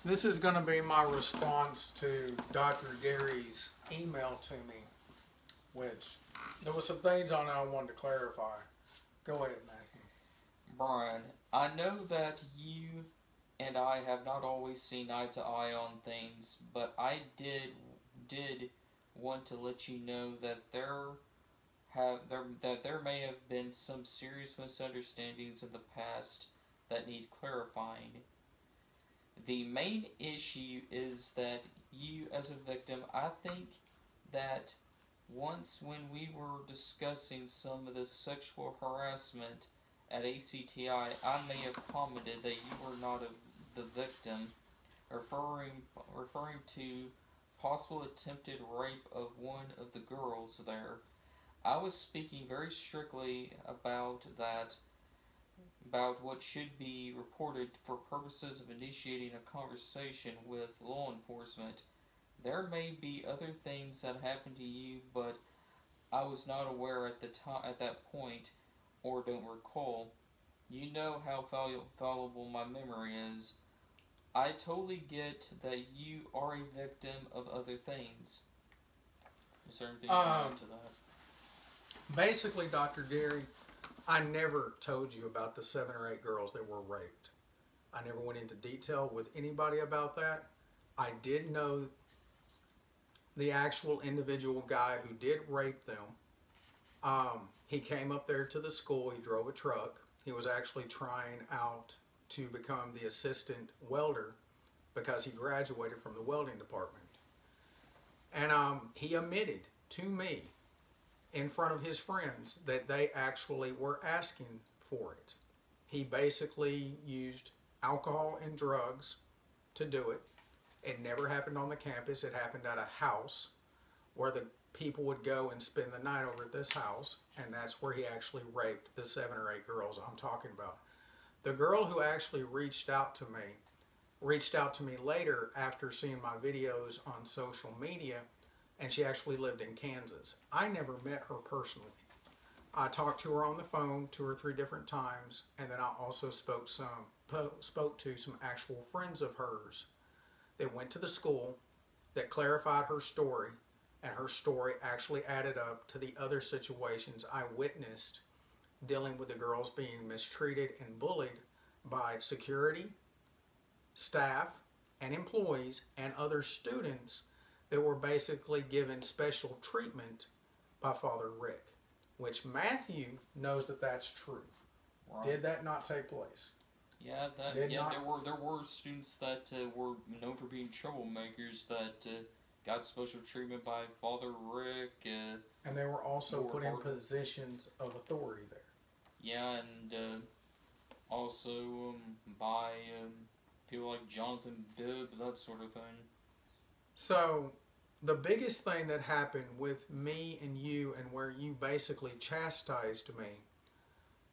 This is going to be my response to Dr. Gary's email to me, which there was some things on it I wanted to clarify. Go ahead, Matthew. Brian, I know that you and I have not always seen eye to eye on things, but I did want to let you know that there may have been some serious misunderstandings in the past that need clarifying. The main issue is that you, as a victim, I think that once when we were discussing some of the sexual harassment at ACTI, I may have commented that you were not the victim, referring to possible attempted rape of one of the girls there. I was speaking very strictly about what should be reported for purposes of initiating a conversation with law enforcement. There may be other things that happened to you, but I was not aware at that point, or don't recall. You know how fallible my memory is. I totally get that you are a victim of other things. Is there anything you want to add to that? Basically, Dr. Gary, I never told you about the 7 or 8 girls that were raped. I never went into detail with anybody about that. I did know the actual individual guy who did rape them. He came up there to the school. He drove a truck. He was actually trying out to become the assistant welder because he graduated from the welding department. And he admitted to me in front of his friends that they actually were asking for it. He basically used alcohol and drugs to do it. It never happened on the campus. It happened at a house where the people would go and spend the night over at this house, and that's where he actually raped the 7 or 8 girls I'm talking about. The girl who actually reached out to me later after seeing my videos on social media, and she actually lived in Kansas. I never met her personally. I talked to her on the phone 2 or 3 different times, and then I also spoke to some actual friends of hers that went to the school that clarified her story, and her story actually added up to the other situations I witnessed dealing with the girls being mistreated and bullied by security, staff, and employees, and other students that were basically given special treatment by Father Rick, which Matthew knows that that's true. Right. Did that not take place? Yeah, there were students that were known for being troublemakers that got special treatment by Father Rick. And they were also put in positions of authority there. Yeah, and also by people like Jonathan Bibb, that sort of thing. So, the biggest thing that happened with me and you, and where you basically chastised me,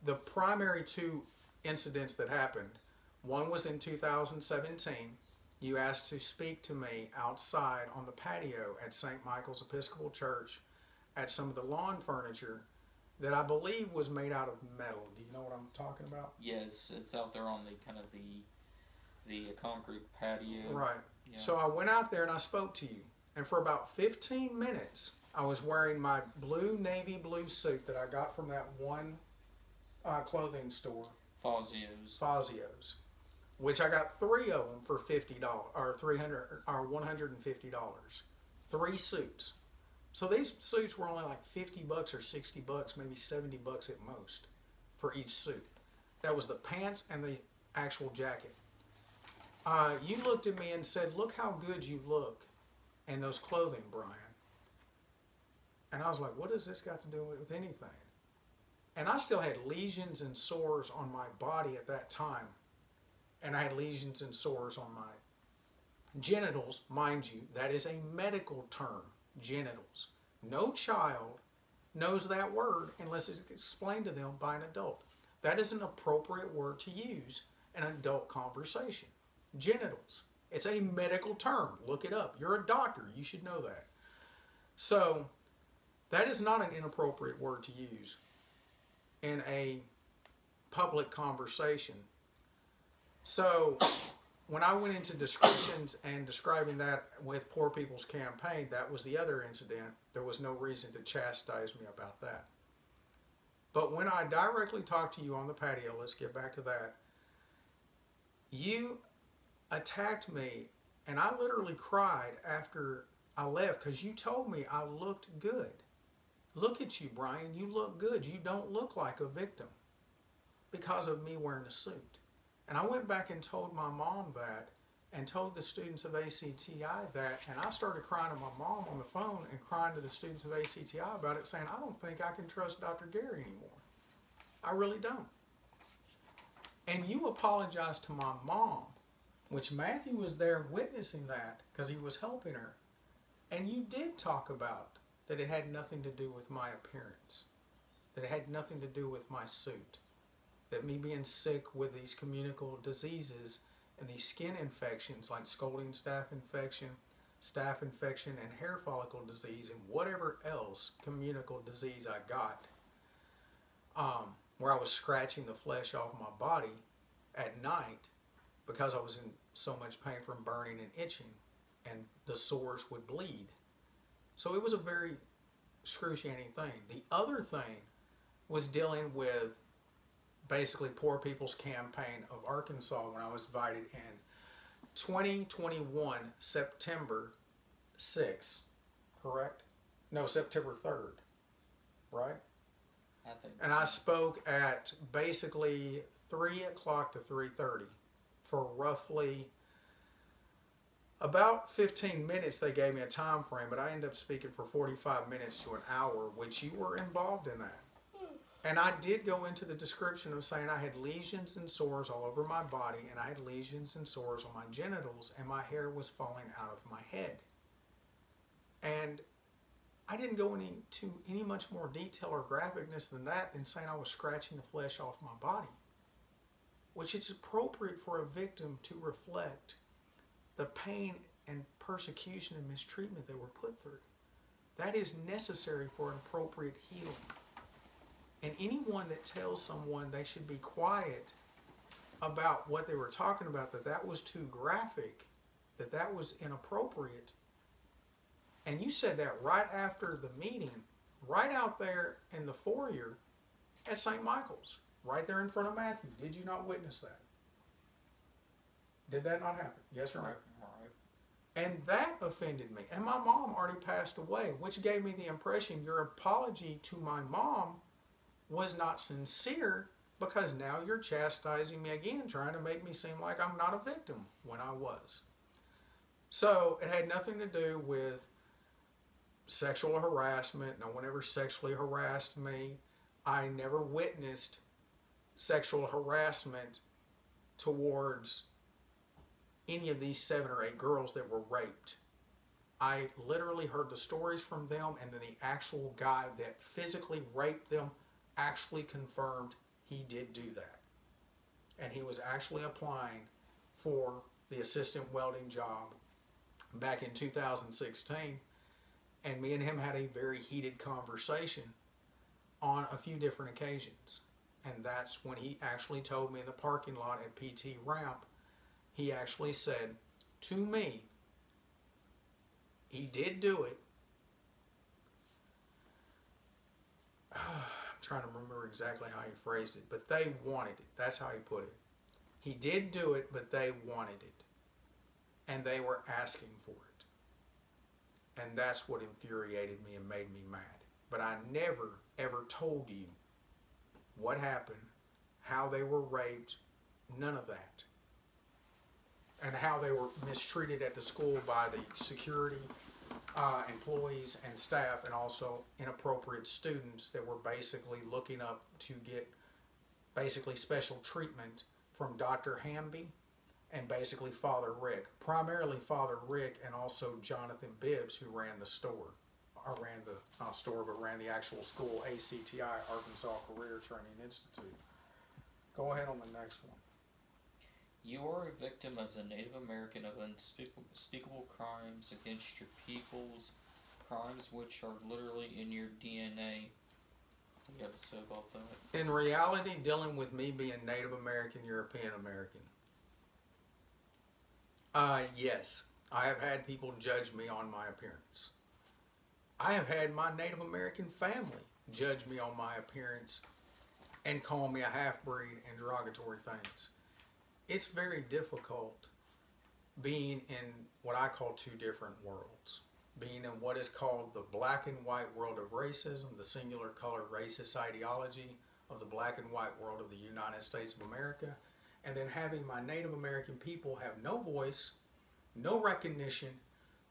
the primary 2 incidents that happened, one was in 2017. You asked to speak to me outside on the patio at St. Michael's Episcopal Church at some of the lawn furniture that I believe was made out of metal. Do you know what I'm talking about? Yes, it's out there on the kind of the concrete patio. Right. Yeah. So I went out there and I spoke to you. And for about 15 minutes, I was wearing my navy blue suit that I got from that one clothing store. Fazio's. Which I got 3 of them for $50 or $300 or $150. 3 suits. So these suits were only like $50 or $60, maybe $70 at most for each suit. That was the pants and the actual jacket. You looked at me and said, "Look how good you look in those clothing, Brian." And I was like, what has this got to do with anything? And I still had lesions and sores on my body at that time. And I had lesions and sores on my genitals, mind you. That is a medical term, genitals. No child knows that word unless it's explained to them by an adult. That is an appropriate word to use in an adult conversation. Genitals. It's a medical term. Look it up. You're a doctor. You should know that. So, that is not an inappropriate word to use in a public conversation. So, when I went into descriptions and describing that with Poor People's Campaign, that was the other incident. There was no reason to chastise me about that. But when I directly talked to you on the patio, let's get back to that, you attacked me, and I literally cried after I left because you told me I looked good. Look at you, Brian. You look good. You don't look like a victim because of me wearing a suit. And I went back and told my mom that and told the students of ACTI that, and I started crying to my mom on the phone and crying to the students of ACTI about it, saying, I don't think I can trust Dr. Gary anymore. I really don't. And you apologized to my mom, which Matthew was there witnessing that because he was helping her. And you did talk about that it had nothing to do with my appearance, that it had nothing to do with my suit, that me being sick with these communicable diseases and these skin infections like scalding staph infection, and hair follicle disease, and whatever else communicable disease I got, where I was scratching the flesh off my body at night because I was in so much pain from burning and itching, and the sores would bleed. So it was a very excruciating thing. The other thing was dealing with basically Poor People's Campaign of Arkansas when I was invited in 2021, September 6th, correct? No, September 3rd, right? I think and so. I spoke at basically 3 o'clock to 3:30 for roughly about 15 minutes. They gave me a time frame, but I ended up speaking for 45 minutes to an hour, which you were involved in that. And I did go into the description of saying I had lesions and sores all over my body, and I had lesions and sores on my genitals, and my hair was falling out of my head. And I didn't go into any much more detail or graphicness than that in saying I was scratching the flesh off my body, which is appropriate for a victim to reflect the pain and persecution and mistreatment they were put through. That is necessary for an appropriate healing. And anyone that tells someone they should be quiet about what they were talking about, that was too graphic, that was inappropriate. And you said that right after the meeting, right out there in the foyer at St. Michael's, right there in front of Matthew. Did you not witness that? Did that not happen? Yes or no? Right. And that offended me. And my mom already passed away, which gave me the impression your apology to my mom was not sincere, because now you're chastising me again, trying to make me seem like I'm not a victim when I was. So it had nothing to do with sexual harassment. No one ever sexually harassed me. I never witnessed sexual harassment towards any of these 7 or 8 girls that were raped. I literally heard the stories from them, and then the actual guy that physically raped them actually confirmed he did do that. And he was actually applying for the assistant welding job back in 2016. And me and him had a very heated conversation on a few different occasions. And that's when he actually told me in the parking lot at PT Ramp, he actually said to me, he did do it. I'm trying to remember exactly how he phrased it, but they wanted it. That's how he put it. He did do it, but they wanted it. And they were asking for it. And that's what infuriated me and made me mad. But I never, ever told you what happened, how they were raped, none of that. And how they were mistreated at the school by the security employees and staff, and also inappropriate students that were basically looking up to get basically special treatment from Dr. Hamby and basically Father Rick. Primarily Father Rick, and also Jonathan Bibbs, who ran the store. Or ran the, not store, but ran the actual school, ACTI, Arkansas Career Training Institute. Go ahead on the next one. You are a victim as a Native American of unspeakable crimes against your peoples, crimes which are literally in your DNA. What do you have to say about that? In reality, dealing with me being Native American, European American, Yes, I have had people judge me on my appearance. I have had my Native American family judge me on my appearance and call me a half-breed and derogatory things. It's very difficult being in what I call two different worlds. Being in what is called the black and white world of racism, the singular color racist ideology of the black and white world of the United States of America, and then having my Native American people have no voice, no recognition,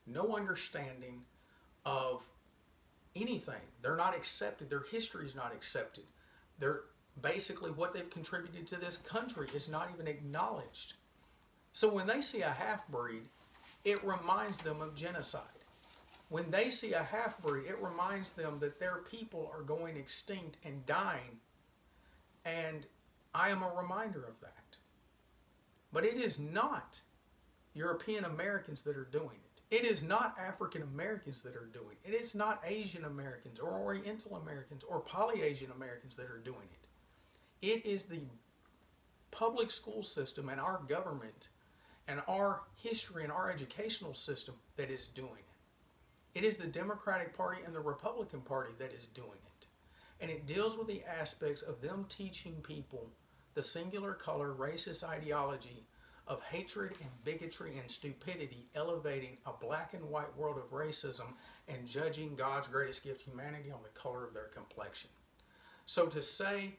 no understanding of anything. They're not accepted. Their history is not accepted. They're basically what they've contributed to this country is not even acknowledged. So when they see a half-breed, it reminds them of genocide. When they see a half-breed, it reminds them that their people are going extinct and dying, and I am a reminder of that. But it is not European Americans that are doing it. It is not African Americans that are doing it. It is not Asian Americans or Oriental Americans or Poly-Asian Americans that are doing it. It is the public school system and our government and our history and our educational system that is doing it. It is the Democratic Party and the Republican Party that is doing it. And it deals with the aspects of them teaching people the singular color racist ideology of hatred and bigotry and stupidity, elevating a black and white world of racism and judging God's greatest gift, humanity, on the color of their complexion. So to say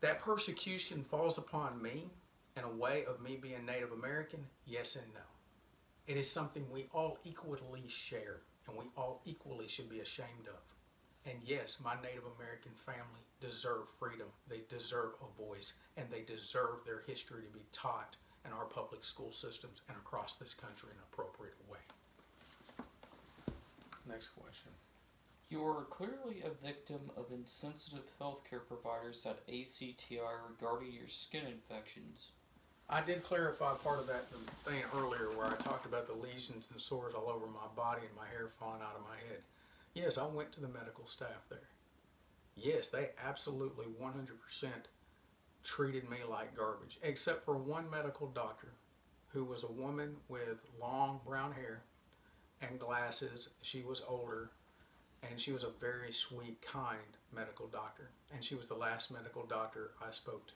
that persecution falls upon me in a way of me being Native American, yes and no. It is something we all equally share and we all equally should be ashamed of. And yes, my Native American family deserve freedom, they deserve a voice, and they deserve their history to be taught in our public school systems and across this country in an appropriate way. Next question. You are clearly a victim of insensitive healthcare providers at ACTI regarding your skin infections. I did clarify part of that thing earlier where I talked about the lesions and sores all over my body and my hair falling out of my head. Yes, I went to the medical staff there. Yes, they absolutely 100% treated me like garbage, except for one medical doctor who was a woman with long brown hair and glasses. She was older, and she was a very sweet, kind medical doctor. And she was the last medical doctor I spoke to.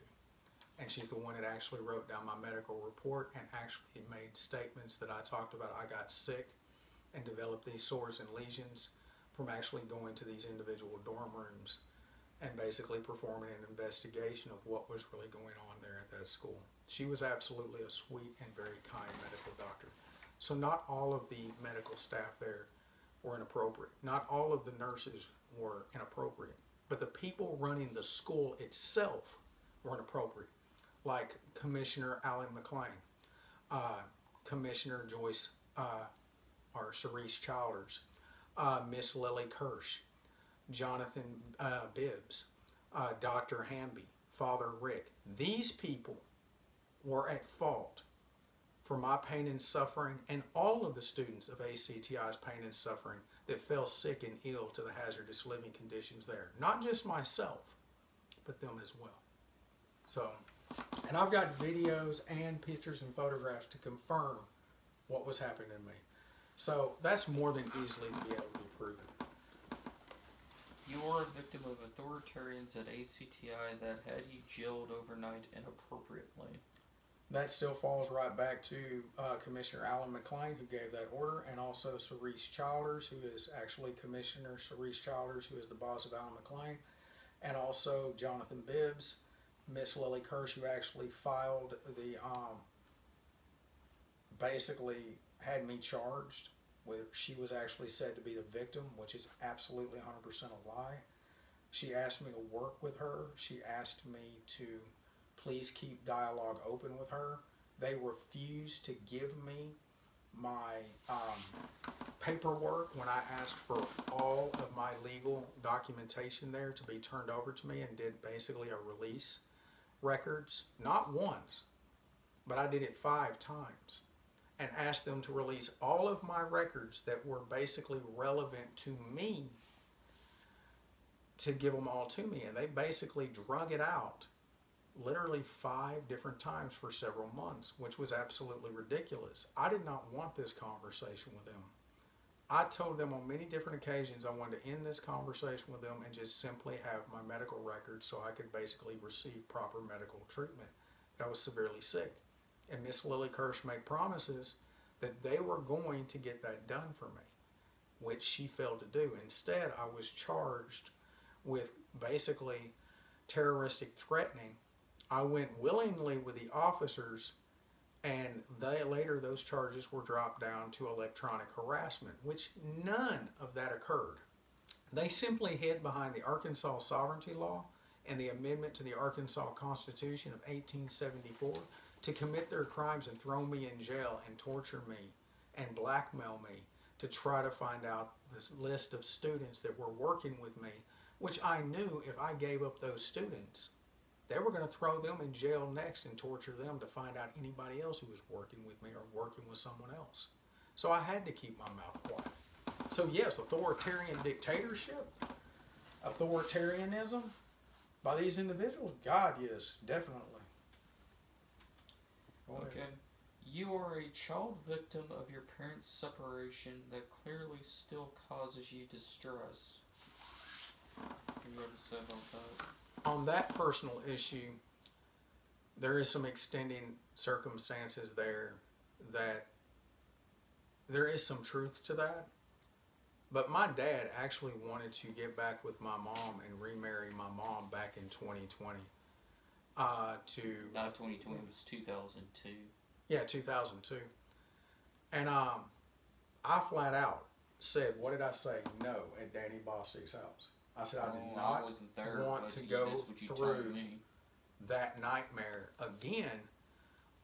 And she's the one that actually wrote down my medical report and actually made statements that I talked about. I got sick and developed these sores and lesions from actually going to these individual dorm rooms and basically performing an investigation of what was really going on there at that school. She was absolutely a sweet and very kind medical doctor. So not all of the medical staff there were inappropriate. Not all of the nurses were inappropriate. But the people running the school itself were inappropriate. Like Commissioner Alan McLean, Commissioner Joyce or Cerise Childers, Miss Lily Kirsch, Jonathan Bibbs, Dr. Hamby, Father Rick. These people were at fault for my pain and suffering and all of the students of ACTI's pain and suffering that fell sick and ill to the hazardous living conditions there. Not just myself, but them as well. So, and I've got videos and pictures and photographs to confirm what was happening to me. So that's more than easily to be able to be proven. You are a victim of authoritarians at ACTI that had you jailed overnight inappropriately. That still falls right back to Commissioner Alan McLean, who gave that order, and also Cerise Childers, who is actually Commissioner Cerise Childers, who is the boss of Alan McLean, and also Jonathan Bibbs, Miss Lily Kirsch, who actually filed the, basically had me charged, where she was actually said to be the victim, which is absolutely 100% a lie. She asked me to work with her. She asked me to please keep dialogue open with her. They refused to give me my paperwork when I asked for all of my legal documentation there to be turned over to me, and did basically a release records, not once, but I did it 5 times, and asked them to release all of my records that were basically relevant to me, to give them all to me. And they basically drug it out literally 5 different times for several months, which was absolutely ridiculous. I did not want this conversation with them. I told them on many different occasions I wanted to end this conversation with them and just simply have my medical records so I could basically receive proper medical treatment. I was severely sick. And Miss Lily Kirsch made promises that they were going to get that done for me, which she failed to do. Instead, I was charged with basically terroristic threatening. I went willingly with the officers, and later those charges were dropped down to electronic harassment, which none of that occurred. They simply hid behind the Arkansas sovereignty law and the amendment to the Arkansas Constitution of 1874 to commit their crimes and throw me in jail and torture me and blackmail me to try to find out this list of students that were working with me, which I knew if I gave up those students, they were going to throw them in jail next and torture them to find out anybody else who was working with me or working with someone else. So I had to keep my mouth quiet. So yes, authoritarian dictatorship, authoritarianism by these individuals, God, yes, definitely. Okay. You are a child victim of your parents' separation that clearly still causes you distress. What do you have to say about that? On that personal issue, there is some extending circumstances there that there is some truth to that. But my dad actually wanted to get back with my mom and remarry my mom back in 2020. Not 2020, it was 2002. Yeah, 2002. And I flat out said, what did I say? No, at Danny Bostic's house. I said I did not want to go through that nightmare again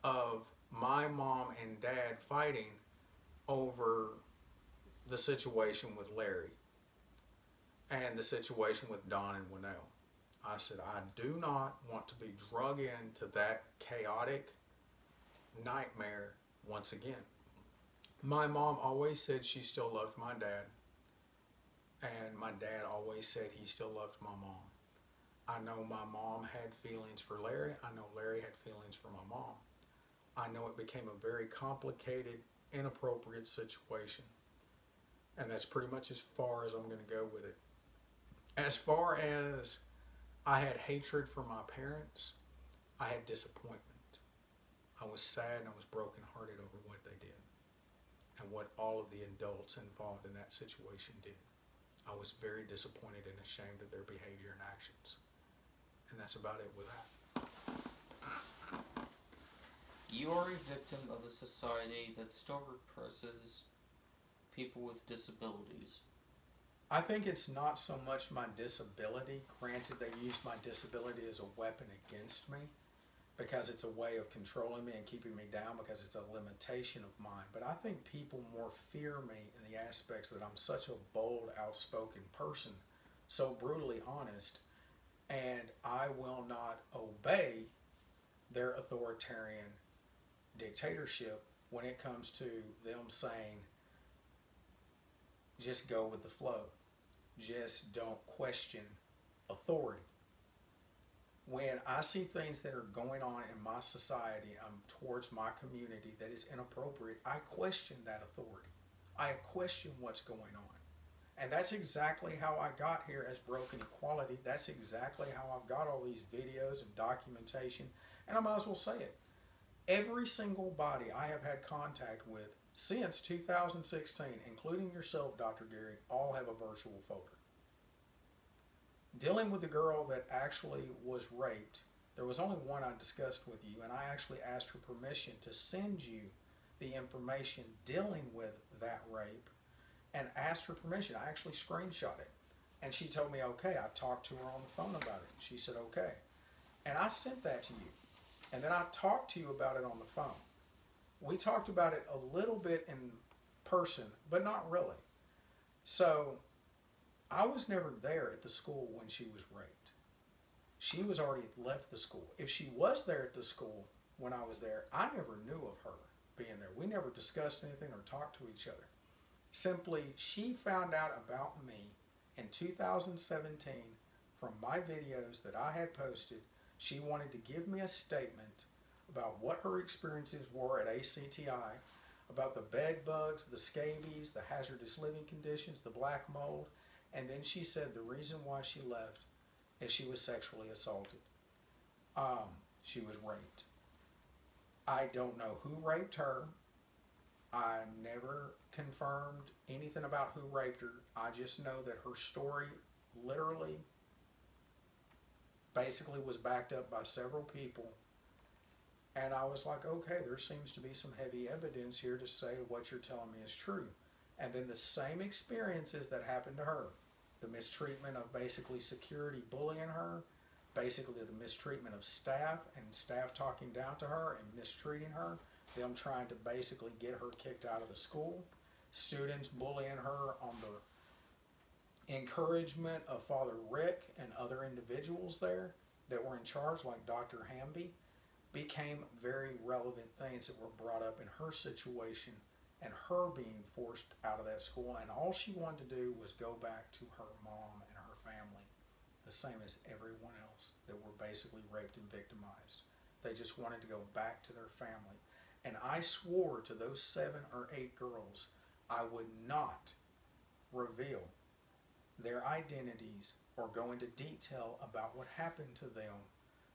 of my mom and dad fighting over the situation with Larry and the situation with Don and Winnell. I said, I do not want to be drug into that chaotic nightmare once again. My mom always said she still loved my dad, and my dad always said he still loved my mom. I know my mom had feelings for Larry. I know Larry had feelings for my mom. I know it became a very complicated, inappropriate situation. And that's pretty much as far as I'm going to go with it. As far as I had hatred for my parents, I had disappointment. I was sad and I was brokenhearted over what they did and what all of the adults involved in that situation did. I was very disappointed and ashamed of their behavior and actions. And that's about it with that. You are a victim of a society that still represses people with disabilities. I think it's not so much my disability. Granted, they use my disability as a weapon against me because it's a way of controlling me and keeping me down because it's a limitation of mine. But I think people more fear me in the aspects that I'm such a bold, outspoken person, so brutally honest, and I will not obey their authoritarian dictatorship when it comes to them saying, just go with the flow. Just don't question authority. When I see things that are going on in my society, towards my community that is inappropriate, I question that authority. I question what's going on. And that's exactly how I got here as Broken Equality. That's exactly how I've got all these videos and documentation. And I might as well say it. Every single body I have had contact with since 2016, including yourself, Dr. Gary, all have a virtual folder. Dealing with the girl that actually was raped, there was only one I discussed with you, and I actually asked her permission to send you the information dealing with that rape, and asked her permission. I actually screenshot it, and she told me okay. I talked to her on the phone about it. She said okay, and I sent that to you, and then I talked to you about it on the phone. We talked about it a little bit in person, but not really. So I was never there at the school when she was raped. She was already left the school. If she was there at the school when I was there, I never knew of her being there. We never discussed anything or talked to each other. Simply, she found out about me in 2017 from my videos that I had posted She wanted to give me a statement about what her experiences were at ACTI, about the bed bugs, the scabies, the hazardous living conditions, the black mold, and then she said the reason why she left is she was sexually assaulted. She was raped. I don't know who raped her. I never confirmed anything about who raped her. I just know that her story literally basically was backed up by several people. And I was like, okay, there seems to be some heavy evidence here to say what you're telling me is true. And then the same experiences that happened to her, the mistreatment of basically security bullying her, basically the mistreatment of staff and staff talking down to her and mistreating her, them trying to basically get her kicked out of the school, students bullying her on the encouragement of Father Rick and other individuals there that were in charge, like Dr. Hamby, became very relevant things that were brought up in her situation and her being forced out of that school. And all she wanted to do was go back to her mom and her family, the same as everyone else that were basically raped and victimized. They just wanted to go back to their family. And I swore to those 7 or 8 girls I would not reveal their identities or go into detail about what happened to them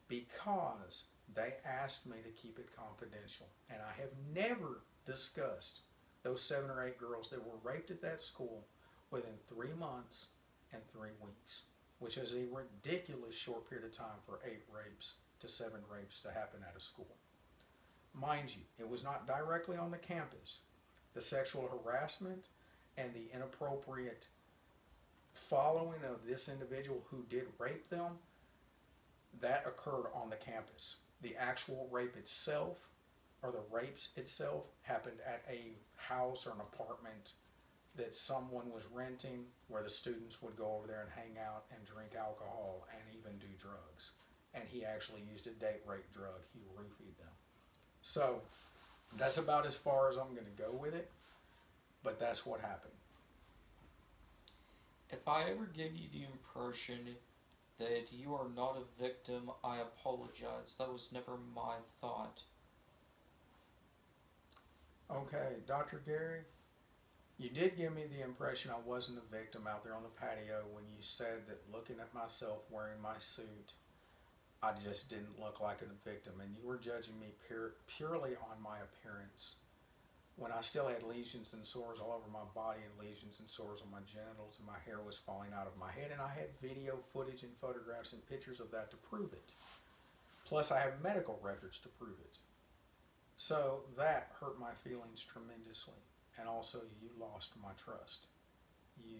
because they asked me to keep it confidential. And I have never discussed those 7 or 8 girls that were raped at that school within 3 months and 3 weeks, which is a ridiculous short period of time for 8 rapes to 7 rapes to happen at a school. Mind you, it was not directly on the campus. The sexual harassment and the inappropriate following of this individual who did rape them, that occurred on the campus. The actual rape itself, or the rapes itself, happened at a house or an apartment that someone was renting where the students would go over there and hang out and drink alcohol and even do drugs. And he actually used a date rape drug. He roofied them. So that's about as far as I'm going to go with it, but that's what happened. If I ever give you the impression that you are not a victim, I apologize. That was never my thought. Okay, Dr. Gary, you did give me the impression I wasn't a victim out there on the patio when you said that looking at myself wearing my suit, I just didn't look like a victim, and you were judging me purely on my appearance. When I still had lesions and sores all over my body and lesions and sores on my genitals, and my hair was falling out of my head, and I had video footage and photographs and pictures of that to prove it. Plus, I have medical records to prove it. So that hurt my feelings tremendously. And also, you lost my trust. You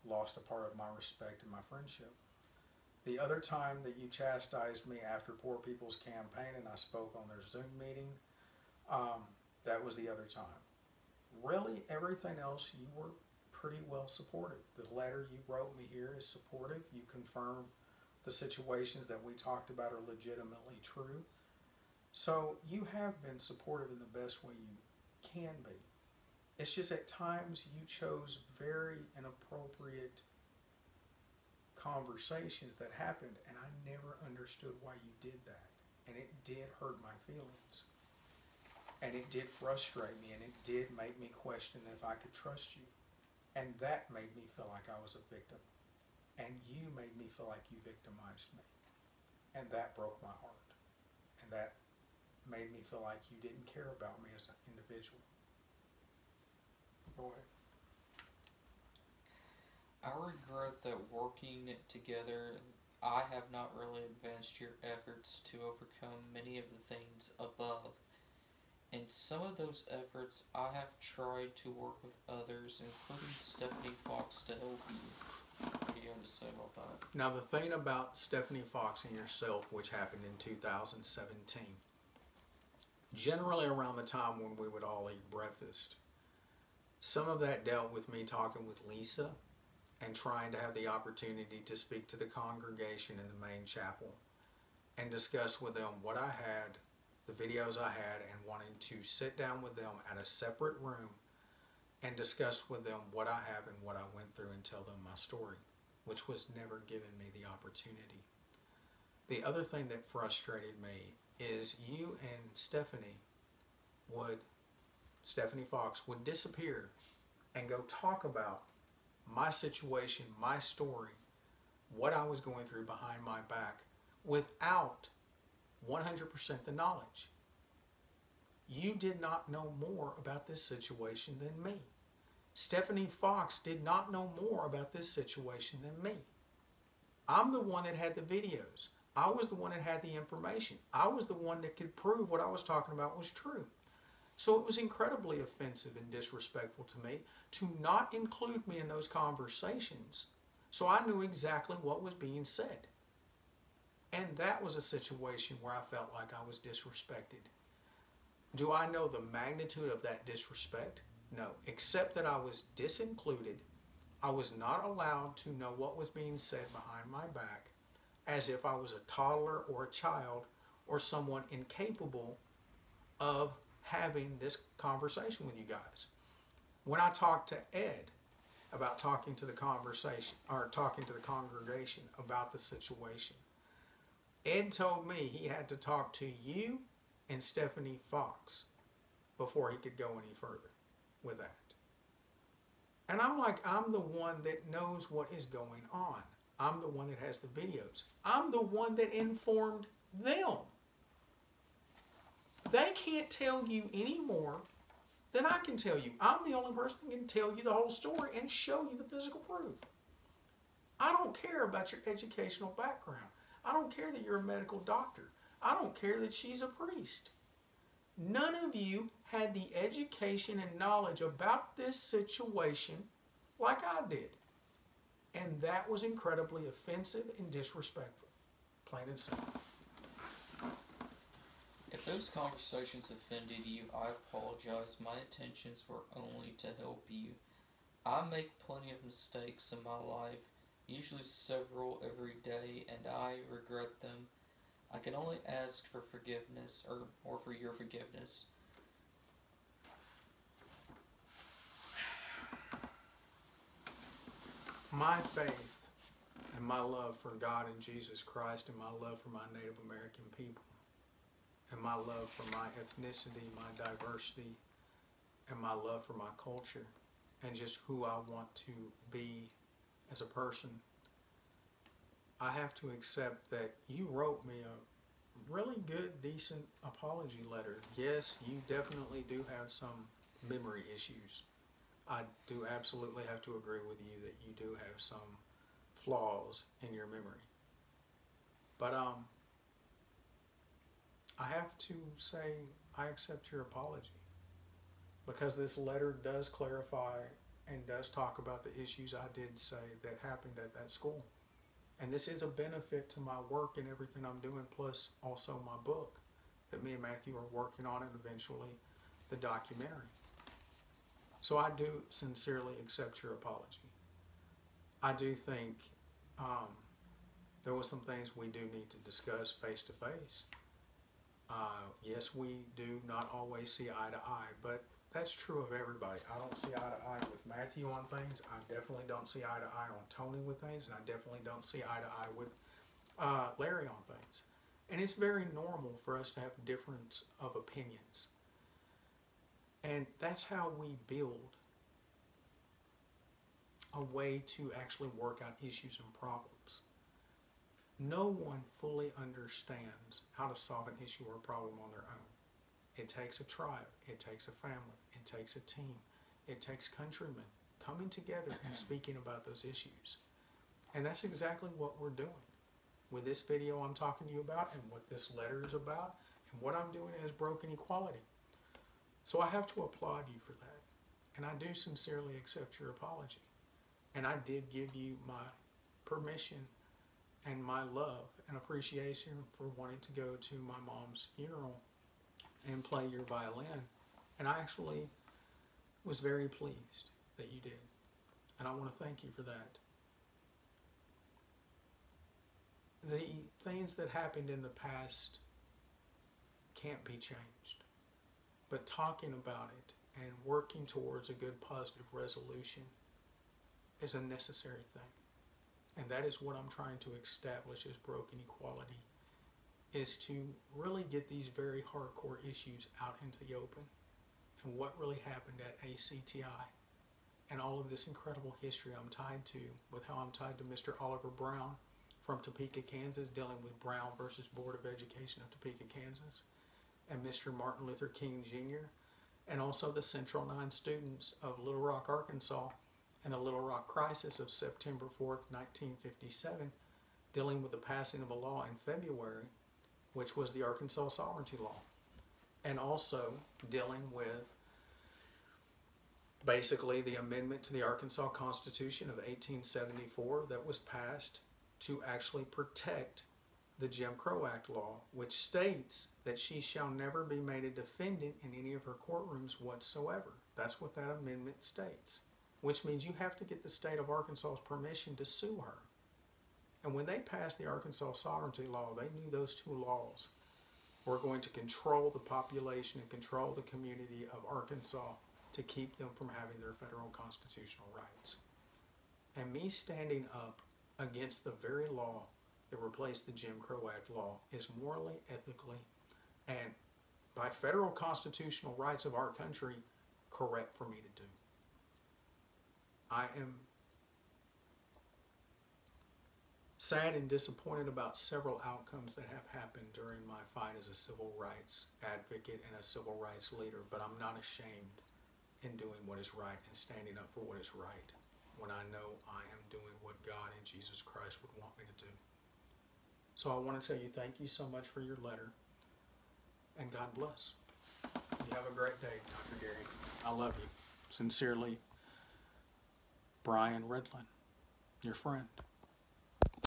lost a part of my respect and my friendship. The other time that you chastised me after Poor People's Campaign and I spoke on their Zoom meeting, that was the other time. Really, everything else, you were pretty well supportive. The letter you wrote me here is supportive. You confirm the situations that we talked about are legitimately true. So you have been supportive in the best way you can be. It's just at times you chose very inappropriate conversations that happened, and I never understood why you did that. And it did hurt my feelings. And it did frustrate me, and it did make me question if I could trust you. And that made me feel like I was a victim. And you made me feel like you victimized me. And that broke my heart. And that made me feel like you didn't care about me as an individual. Go ahead. I regret that working together, I have not really advanced your efforts to overcome many of the things above. In some of those efforts, I have tried to work with others, including Stephanie Fox, to help you. What do you have to say about that? Now, the thing about Stephanie Fox and yourself, which happened in 2017, generally around the time when we would all eat breakfast, some of that dealt with me talking with Lisa and trying to have the opportunity to speak to the congregation in the main chapel and discuss with them what I had, the videos I had, and wanting to sit down with them at a separate room and discuss with them what I have and what I went through and tell them my story, which was never given me the opportunity. The other thing that frustrated me is you and Stephanie Fox would disappear and go talk about my situation, my story, what I was going through behind my back without 100% the knowledge. You did not know more about this situation than me. Stephanie Fox did not know more about this situation than me. I'm the one that had the videos. I was the one that had the information. I was the one that could prove what I was talking about was true. So it was incredibly offensive and disrespectful to me to not include me in those conversations, so I knew exactly what was being said. And that was a situation where I felt like I was disrespected. Do I know the magnitude of that disrespect? No, except that I was disincluded. I was not allowed to know what was being said behind my back, as if I was a toddler or a child or someone incapable of having this conversation with you guys. When I talked to Ed about talking to the conversation or talking to the congregation about the situation, Ed told me he had to talk to you and Stephanie Fox before he could go any further with that. And I'm like, I'm the one that knows what is going on. I'm the one that has the videos. I'm the one that informed them. They can't tell you any more than I can tell you. I'm the only person that can tell you the whole story and show you the physical proof. I don't care about your educational background. I don't care that you're a medical doctor. I don't care that she's a priest. None of you had the education and knowledge about this situation like I did. And that was incredibly offensive and disrespectful. Plain and simple. If those conversations offended you, I apologize. My intentions were only to help you. I make plenty of mistakes in my life, usually several every day, and I regret them. I can only ask for forgiveness, or for your forgiveness. My faith and my love for God and Jesus Christ and my love for my Native American people and my love for my ethnicity, my diversity, and my love for my culture and just who I want to be as a person, I have to accept that you wrote me a really good, decent apology letter. Yes, you definitely do have some memory issues. I do absolutely have to agree with you that you do have some flaws in your memory. But I have to say I accept your apology because this letter does clarify and does talk about the issues I did say that happened at that school. And this is a benefit to my work and everything I'm doing, plus also my book that me and Matthew are working on and eventually the documentary. So I do sincerely accept your apology. I do think there were some things we do need to discuss face to face. Yes, we do not always see eye to eye, but that's true of everybody. I don't see eye to eye with Matthew on things. I definitely don't see eye to eye on Tony with things, and I definitely don't see eye to eye with Larry on things. And it's very normal for us to have difference of opinions. And that's how we build a way to actually work out issues and problems. No one fully understands how to solve an issue or a problem on their own. It takes a tribe, it takes a family, it takes a team, it takes countrymen coming together and speaking about those issues. And that's exactly what we're doing. With this video I'm talking to you about and what this letter is about and what I'm doing is broken equality. So I have to applaud you for that. And I do sincerely accept your apology. And I did give you my permission and my love and appreciation for wanting to go to my mom's funeral and play your violin. And I actually was very pleased that you did. And I want to thank you for that. The things that happened in the past can't be changed. But talking about it and working towards a good positive resolution is a necessary thing. And that is what I'm trying to establish as broken equality is to really get these very hardcore issues out into the open and what really happened at ACTI and all of this incredible history I'm tied to with how I'm tied to Mr. Oliver Brown from Topeka, Kansas, dealing with Brown versus Board of Education of Topeka, Kansas, and Mr. Martin Luther King Jr., and also the Central 9 students of Little Rock, Arkansas, and the Little Rock Crisis of September 4th, 1957, dealing with the passing of a law in February, which was the Arkansas Sovereignty Law, and also dealing with basically the amendment to the Arkansas Constitution of 1874 that was passed to actually protect the Jim Crow Act law, which states that she shall never be made a defendant in any of her courtrooms whatsoever. That's what that amendment states, which means you have to get the state of Arkansas's permission to sue her. And when they passed the Arkansas Sovereignty Law, they knew those two laws were going to control the population and control the community of Arkansas to keep them from having their federal constitutional rights. And me standing up against the very law that replaced the Jim Crow Act law is morally, ethically, and by federal constitutional rights of our country, correct for me to do. I am sad and disappointed about several outcomes that have happened during my fight as a civil rights advocate and a civil rights leader, but I'm not ashamed in doing what is right and standing up for what is right when I know I am doing what God and Jesus Christ would want me to do. So I want to tell you thank you so much for your letter, and God bless. You have a great day, Dr. Gary. I love you. Sincerely, Brian Ridlon, your friend.